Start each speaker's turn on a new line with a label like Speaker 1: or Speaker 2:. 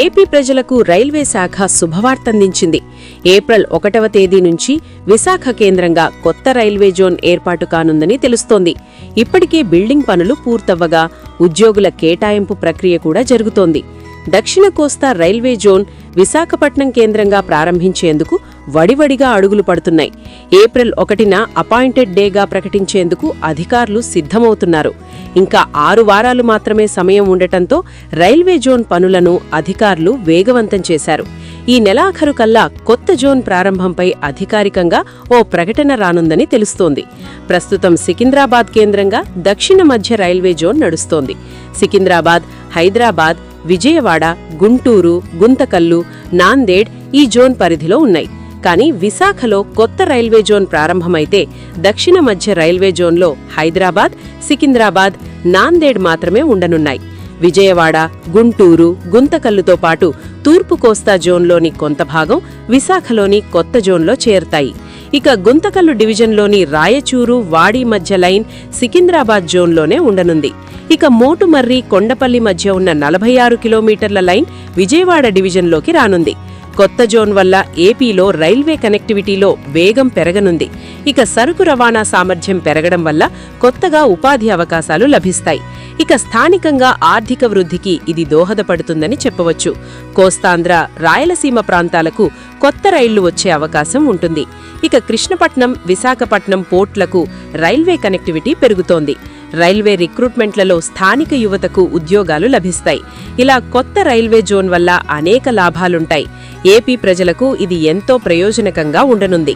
Speaker 1: AP ప్రజలకు railway శాఖ శుభవార్తందించింది. April 1వ తేదీ నుంచి విశాఖ కేంద్రంగా కొత్త రైల్వే జోన్ ఏర్పాటు కానుందని తెలుస్తోంది. ఇప్పటికే బిల్డింగ్ పనులు పూర్తవ్వగా ఉద్యోగుల కేటాయింపు ప్రక్రియ కూడా జరుగుతోంది. దక్షిణ కోస్తా రైల్వే జోన్ విశాఖపట్నం కేంద్రంగా ప్రారంభించేందుకు వడివడిగా అడుగులు పడుతున్నాయి. ఏప్రిల్ 1న అపాయింటెడ్ డేగా ప్రకటించేందుకు అధికారులు సిద్ధమవుతున్నారు. ఇంకా 6 వారాలు మాత్రమే సమయం ఉండటంతో రైల్వే జోన్ పనులను అధికారులు వేగవంతం చేశారు. ఈ నెలాఖరు కల్లా కొత్త జోన్ ప్రారంభంపై అధికారికంగా ఓ ప్రకటన రానుందని తెలుస్తోంది. ప్రస్తుతం సికింద్రాబాద్ కేంద్రంగా దక్షిణ మధ్య రైల్వే జోన్ నడుస్తోంది. సికింద్రాబాద్, హైదరాబాద్, విజయవాడ, గుంటూరు, గుంతకల్లు, నాందేడ్ ఈ జోన్ పరిధిలో ఉన్నాయి. కానీ విశాఖలో కొత్త రైల్వే జోన్ ప్రారంభమైతే దక్షిణ మధ్య రైల్వే జోన్లో హైదరాబాద్, సికింద్రాబాద్, నాందేడ్ మాత్రమే ఉండనున్నాయి. విజయవాడ, గుంటూరు, గుంతకల్లుతో పాటు తూర్పు కోస్తా జోన్లోని కొంత భాగం విశాఖలోని కొత్త జోన్లో చేరతాయి. ఇక గుంతకల్లు డివిజన్లోని రాయచూరు, వాడి మధ్య లైన్ సికింద్రాబాద్ జోన్లోనే ఉండనుంది. ఇక మోటుమర్రి, కొండపల్లి మధ్య ఉన్న 46 కిలోమీటర్ల లైన్ విజయవాడ డివిజన్లోకి రానుంది. కొత్త జోన్ వల్ల ఏపీలో రైల్వే కనెక్టివిటీలో వేగం పెరగనుంది. ఇక సరుకు రవాణా సామర్థ్యం పెరగడం వల్ల కొత్తగా ఉపాధి అవకాశాలు లభిస్తాయి. ఇక స్థానికంగా ఆర్థిక వృద్ధికి ఇది దోహదపడుతుందని చెప్పవచ్చు. కోస్తాంధ్ర, రాయలసీమ ప్రాంతాలకు కొత్త రైళ్లు వచ్చే అవకాశం ఉంటుంది. ఇక కృష్ణపట్నం, విశాఖపట్నం పోర్ట్లకు రైల్వే కనెక్టివిటీ పెరుగుతోంది. రైల్వే రిక్రూట్మెంట్లలో స్థానిక యువతకు ఉద్యోగాలు లభిస్తాయి. ఇలా కొత్త రైల్వే జోన్ వల్ల అనేక లాభాలుంటాయి. ఏపీ ప్రజలకు ఇది ఎంతో ప్రయోజనకంగా ఉండనుంది.